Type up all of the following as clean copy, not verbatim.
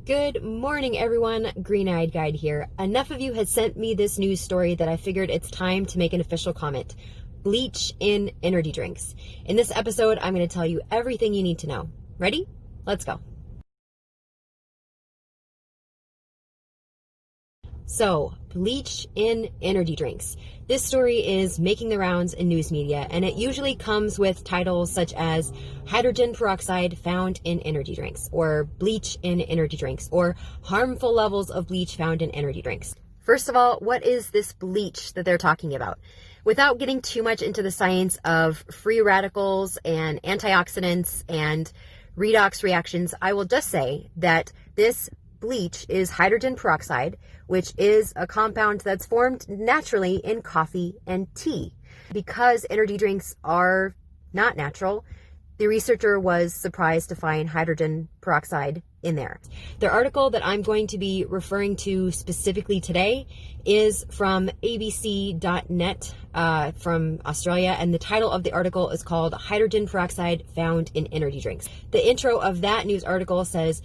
Good morning, everyone. Green-Eyed Guide here. Enough of you had sent me this news story that I figured it's time to make an official comment. Bleach in energy drinks. In this episode, I'm going to tell you everything you need to know. Ready? Let's go. So, bleach in energy drinks. This story is making the rounds in news media, and it usually comes with titles such as hydrogen peroxide found in energy drinks, or bleach in energy drinks, or harmful levels of bleach found in energy drinks. First of all, what is this bleach that they're talking about? Without getting too much into the science of free radicals and antioxidants and redox reactions, I will just say that this bleach is hydrogen peroxide, which is a compound that's formed naturally in coffee and tea. Because energy drinks are not natural, the researcher was surprised to find hydrogen peroxide in there. The article that I'm going to be referring to specifically today is from abc.net from Australia, and the title of the article is called Hydrogen Peroxide Found in Energy Drinks. The intro of that news article says,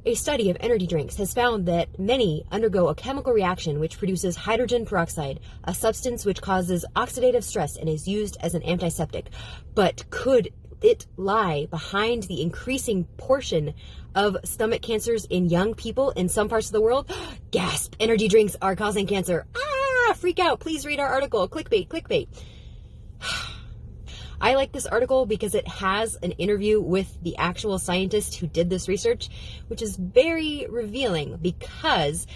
"A study of energy drinks has found that many undergo a chemical reaction which produces hydrogen peroxide, a substance which causes oxidative stress and is used as an antiseptic. But could it lie behind the increasing portion of stomach cancers in young people in some parts of the world? Gasp! Energy drinks are causing cancer. Ah! Freak out! Please read our article. Clickbait, clickbait." I like this article because it has an interview with the actual scientist who did this research, which is very revealing because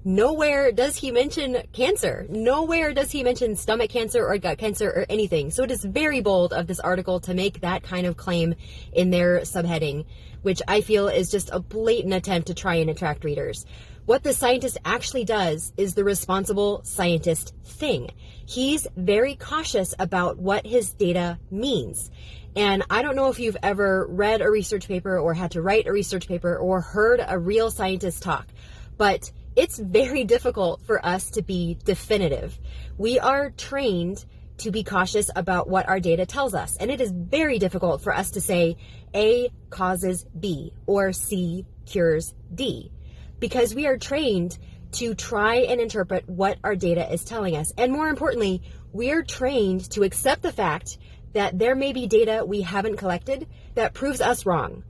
nowhere does he mention cancer. Nowhere does he mention stomach cancer or gut cancer or anything. So it is very bold of this article to make that kind of claim in their subheading, which I feel is just a blatant attempt to try and attract readers. What the scientist actually does is the responsible scientist thing. He's very cautious about what his data means. And I don't know if you've ever read a research paper or had to write a research paper or heard a real scientist talk, but it's very difficult for us to be definitive. We are trained to be cautious about what our data tells us. And it is very difficult for us to say A causes B or C cures D, because we are trained to try and interpret what our data is telling us. And more importantly, we are trained to accept the fact that there may be data we haven't collected that proves us wrong.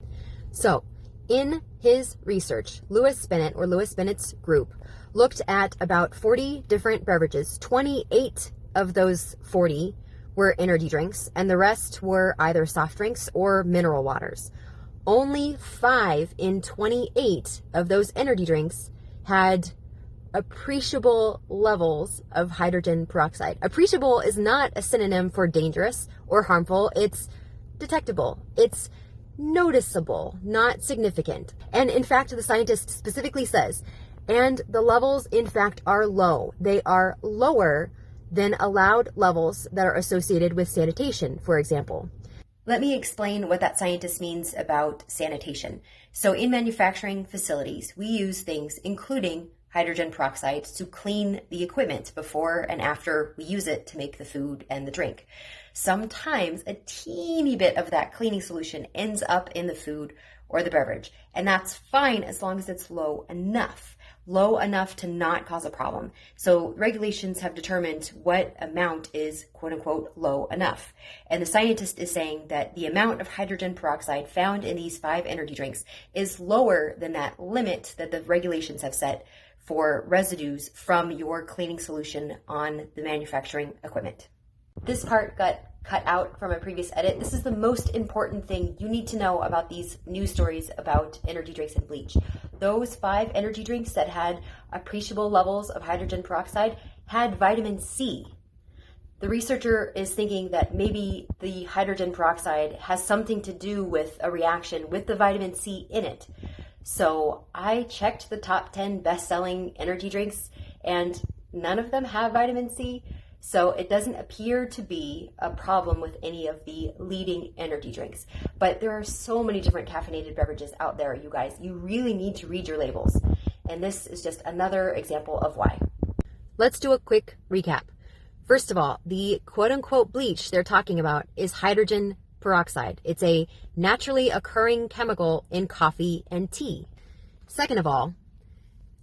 So, in his research, Lewis Bennett's group looked at about 40 different beverages. 28 of those 40 were energy drinks, and the rest were either soft drinks or mineral waters. Only 5 in 28 of those energy drinks had appreciable levels of hydrogen peroxide. Appreciable is not a synonym for dangerous or harmful. It's detectable. It's noticeable, not significant. And in fact, the scientist specifically says, and the levels in fact are low. They are lower than allowed levels that are associated with sanitation, for example. Let me explain what that scientist means about sanitation. So in manufacturing facilities, we use things including hydrogen peroxide to clean the equipment before and after we use it to make the food and the drink. Sometimes a teeny bit of that cleaning solution ends up in the food or the beverage, and that's fine as long as it's low enough to not cause a problem. So regulations have determined what amount is quote unquote low enough. And the scientist is saying that the amount of hydrogen peroxide found in these 5 energy drinks is lower than that limit that the regulations have set for residues from your cleaning solution on the manufacturing equipment. This part got cut out from a previous edit. This is the most important thing you need to know about these news stories about energy drinks and bleach. Those 5 energy drinks that had appreciable levels of hydrogen peroxide had vitamin C. The researcher is thinking that maybe the hydrogen peroxide has something to do with a reaction with the vitamin C in it. So I checked the top 10 best-selling energy drinks, and none of them have vitamin C. So it doesn't appear to be a problem with any of the leading energy drinks. But there are so many different caffeinated beverages out there, you guys. You really need to read your labels. And this is just another example of why. Let's do a quick recap. First of all, the quote-unquote bleach they're talking about is hydrogen peroxide. It's a naturally occurring chemical in coffee and tea. Second of all,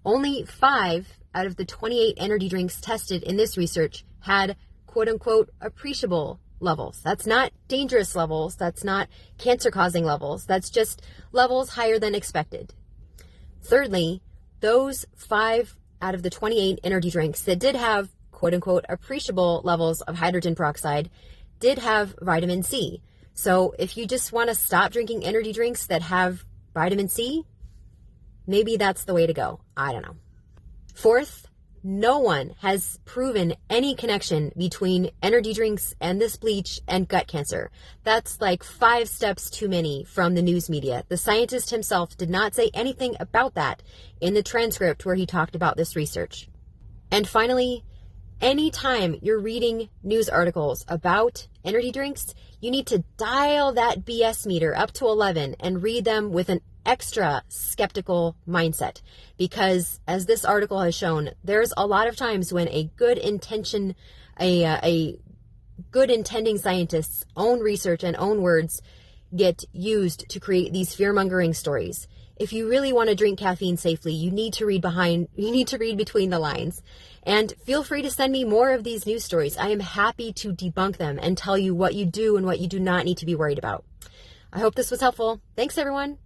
only 5 out of the 28 energy drinks tested in this research had quote unquote appreciable levels. That's not dangerous levels. That's not cancer causing levels. That's just levels higher than expected. Thirdly, those 5 out of the 28 energy drinks that did have quote unquote appreciable levels of hydrogen peroxide did have vitamin C. So if you just want to stop drinking energy drinks that have vitamin C, maybe that's the way to go. I don't know. Fourth, no one has proven any connection between energy drinks and this bleach and gut cancer. That's like 5 steps too many from the news media. The scientist himself did not say anything about that in the transcript where he talked about this research. And finally, anytime you're reading news articles about energy drinks, you need to dial that BS meter up to 11 and read them with an extra skeptical mindset, because as this article has shown, there's a lot of times when a good intending scientist's own research and own words get used to create these fear-mongering stories. If you really want to drink caffeine safely, you need to read between the lines. And feel free to send me more of these news stories. I am happy to debunk them and tell you what you do and what you do not need to be worried about. I hope this was helpful. Thanks, everyone.